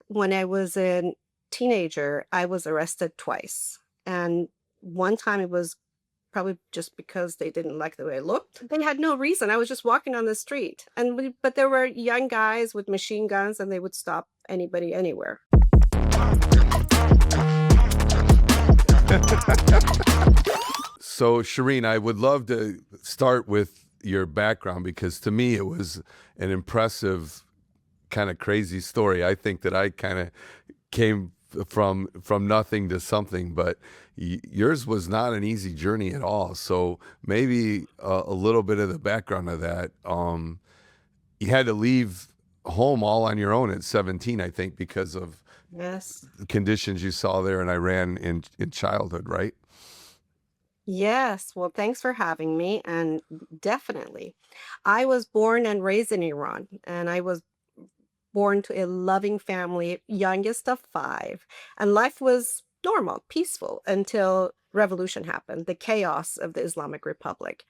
when I was a teenager, I was arrested twice. And one time it was probably just because they didn't like the way I looked. They had no reason. I was just walking on the street. But there were young guys with machine guns and they would stop anybody anywhere. So, Shireen, I would love to start with your background because to me it was an impressive, kind of crazy story. I think that I kind of came from nothing to something, but yours was not an easy journey at all. So maybe a little bit of the background of that. You had to leave home all on your own at 17, I think, because of Yes. conditions you saw there in Iran in childhood, right? Yes. Well, thanks for having me. And definitely, I was born and raised in Iran, and I was born to a loving family, youngest of five. And life was normal, peaceful until revolution happened, the chaos of the Islamic Republic.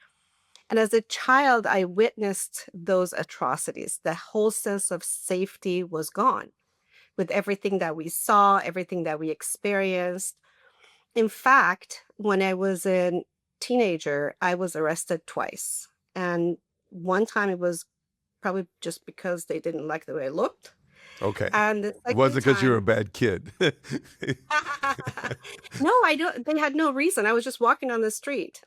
And as a child, I witnessed those atrocities. The whole sense of safety was gone with everything that we saw, everything that we experienced. In fact, when I was a teenager, I was arrested twice. And one time it was probably just because they didn't like the way I looked. Okay. And the It second wasn't because you were a time, bad kid. no, I don't. They had no reason. I was just walking on the street,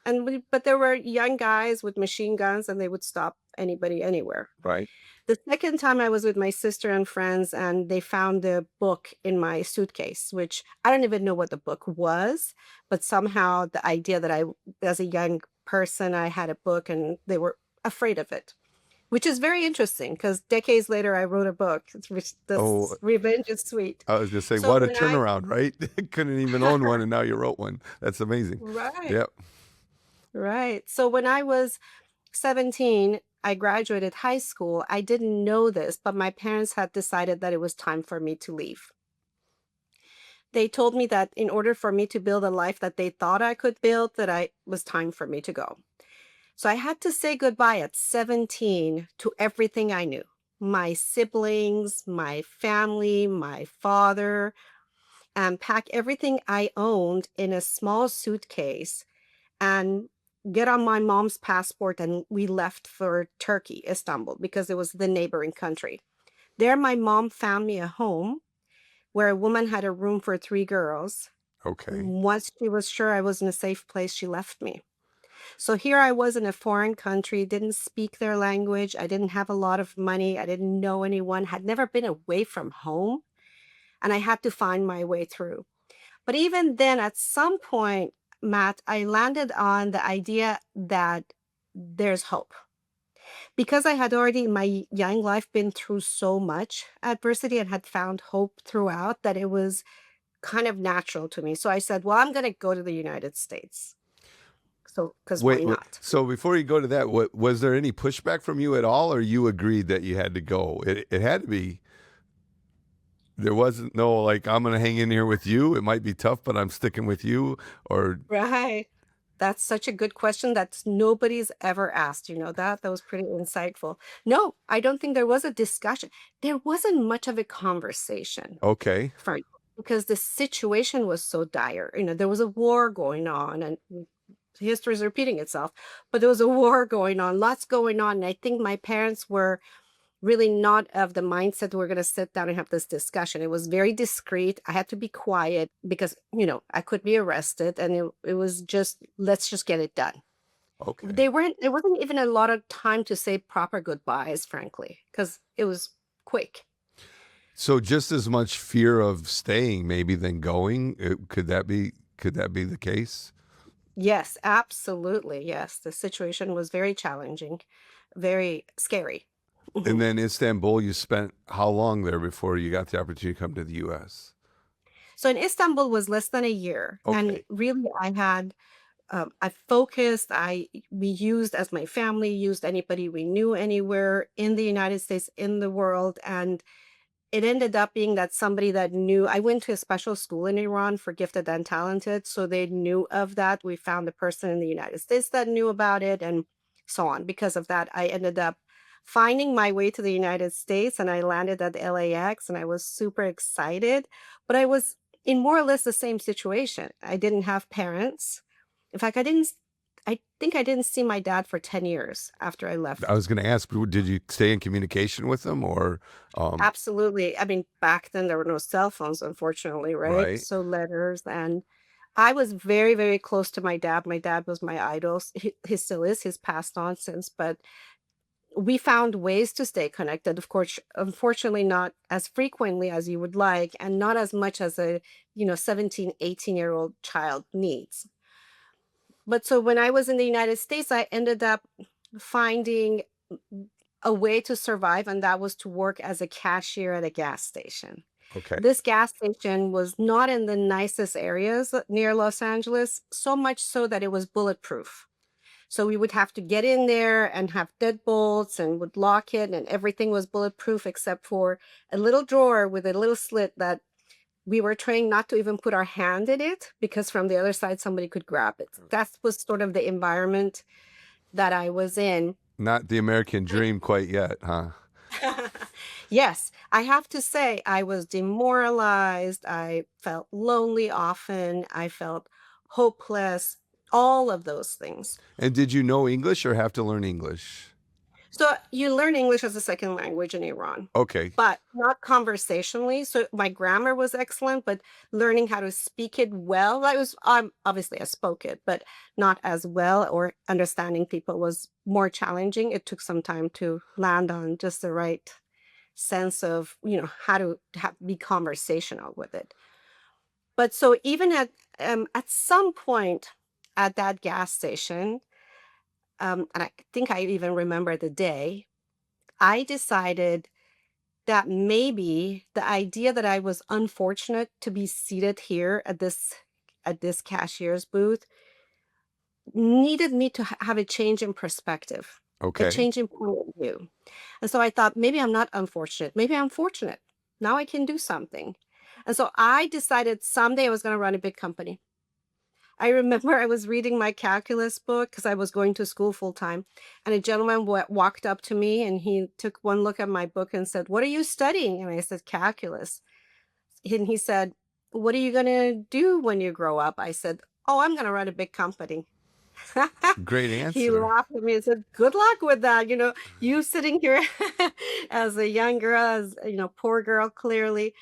but there were young guys with machine guns, and they would stop anybody anywhere. Right. The second time I was with my sister and friends, and they found the book in my suitcase, which I don't even know what the book was, but somehow the idea that as a young person, I had a book, and they were afraid of it. Which is very interesting because decades later I wrote a book, which Oh, this Revenge is Sweet. I was gonna say, So what a when I turnaround, right? Couldn't even own one, and now you wrote one. That's amazing. Right, Yep. right. So when I was 17, I graduated high school. I didn't know this, but my parents had decided that it was time for me to leave. They told me that in order for me to build a life that they thought I could build, that I was time for me to go. So I had to say goodbye at 17 to everything I knew. My siblings, my family, my father, and pack everything I owned in a small suitcase and get on my mom's passport. And we left for Turkey, Istanbul, because it was the neighboring country. There, my mom found me a home where a woman had a room for three girls. Okay. Once she was sure I was in a safe place, she left me. So here I was in a foreign country, didn't speak their language. I didn't have a lot of money. I didn't know anyone, had never been away from home, and I had to find my way through. But even then, at some point, Matt, I landed on the idea that there's hope. Because I had already in my young life been through so much adversity and had found hope throughout, that it was kind of natural to me. So I said, well, I'm going to go to the United States. So, because why Wait. not? So before you go to that, was there any pushback from you at all, or you agreed that you had to go? It had to be. There wasn't no like I'm gonna hang in here with you. It might be tough, but I'm sticking with you. Or Right. That's such a good question that nobody's ever asked. You know that? That was pretty insightful. No, I don't think there was a discussion. There wasn't much of a conversation okay, for because the situation was so dire. There was a war going on, and history is repeating itself, but there was a war going on, lots going on. And I think my parents were really not of the mindset we're going to sit down and have this discussion. It was very discreet. I had to be quiet because, I could be arrested, and it was just, let's just get it done. okay. There wasn't even a lot of time to say proper goodbyes, frankly, because it was quick. So just as much fear of staying maybe than going. Could that be? Could that be the case? Yes, absolutely. Yes. The situation was very challenging, very scary. And then Istanbul, you spent how long there before you got the opportunity to come to the U.S.? So in Istanbul was less than a year. And Okay. really I focused, we used as my family, used anybody we knew anywhere in the United States, in the world. And it ended up being that somebody that knew, I went to a special school in Iran for gifted and talented. So they knew of that. We found a person in the United States that knew about it and so on. Because of that, I ended up finding my way to the United States, and I landed at LAX, and I was super excited, but I was in more or less the same situation. I didn't have parents. In fact, I think I didn't see my dad for 10 years after I I left. was gonna ask, did you stay in communication with them or, um Absolutely. I mean, back then there were no cell phones, unfortunately, right? right? So letters, and I was very, very close to my dad. My dad was my idol. He still is. He's passed on since, but we found ways to stay connected. Of course, unfortunately, not as frequently as you would like, and not as much as a, 17, 18-year-old child needs. But so when I was in the United States, I ended up finding a way to survive, and that was to work as a cashier at a gas station. Okay. This gas station was not in the nicest areas near Los Angeles, so much so that it was bulletproof. So we would have to get in there and have deadbolts and would lock it, and everything was bulletproof except for a little drawer with a little slit that we were trained not to even put our hand in it because from the other side somebody could grab it. That was sort of the environment that I was in. Not the American dream quite yet, huh? Yes, I have to say I was demoralized. I felt lonely often. I felt hopeless, all of those things. And did you know English or have to learn English? So you learn English as a second language in Iran, Okay. but not conversationally. So my grammar was excellent, but learning how to speak it well, I was obviously I spoke it, but not as well, or understanding people was more challenging. It took some time to land on just the right sense of, how to be conversational with it. But so even at some point at that gas station, and I think I even remember the day, I decided that maybe the idea that I was unfortunate to be seated here at this cashier's booth needed me to have a change in perspective, a Okay. change in point of view. And so I thought, maybe I'm not unfortunate. Maybe I'm fortunate. Now I can do something. And so I decided someday I was going to run a big company. I remember I was reading my calculus book because I was going to school full time. And a gentleman walked up to me and he took one look at my book and said, "What are you studying?" And I said, "Calculus." And he said, "What are you going to do when you grow up?" I said, "Oh, I'm going to run a big company." Great He answer. laughed at me and said, "Good luck with that. You sitting here as a young girl, as poor girl, clearly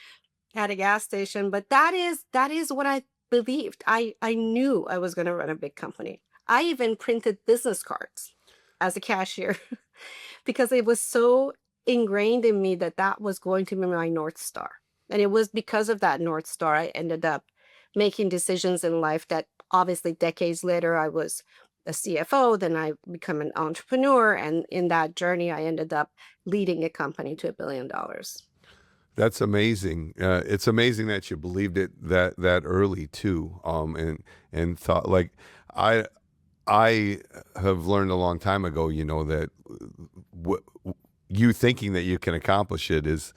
at a gas station." But that is what I believed. I knew I was going to run a big company. I even printed business cards as a cashier because it was so ingrained in me that that was going to be my North Star. And it was because of that North Star I ended up making decisions in life that obviously decades later I was a CFO, then I become an entrepreneur. And in that journey, I ended up leading a company to $1 billion. That's amazing. It's amazing that you believed it that early too. And thought like I I have learned a long time ago, that w you thinking that you can accomplish it is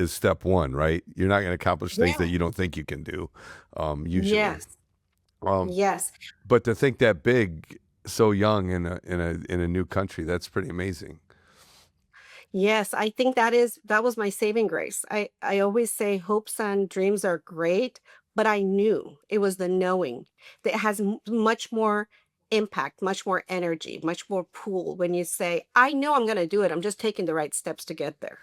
step one, right? You're not going to accomplish things that Yeah. you don't think you can do, usually. Yes. Um, Yes. but to think that big so young in a new country, that's pretty amazing. Yes, I think that was my saving grace. I always say hopes and dreams are great, but I knew it was the knowing that has much more impact, much more energy, much more pull when you say, "I know I'm going to do it. I'm just taking the right steps to get there."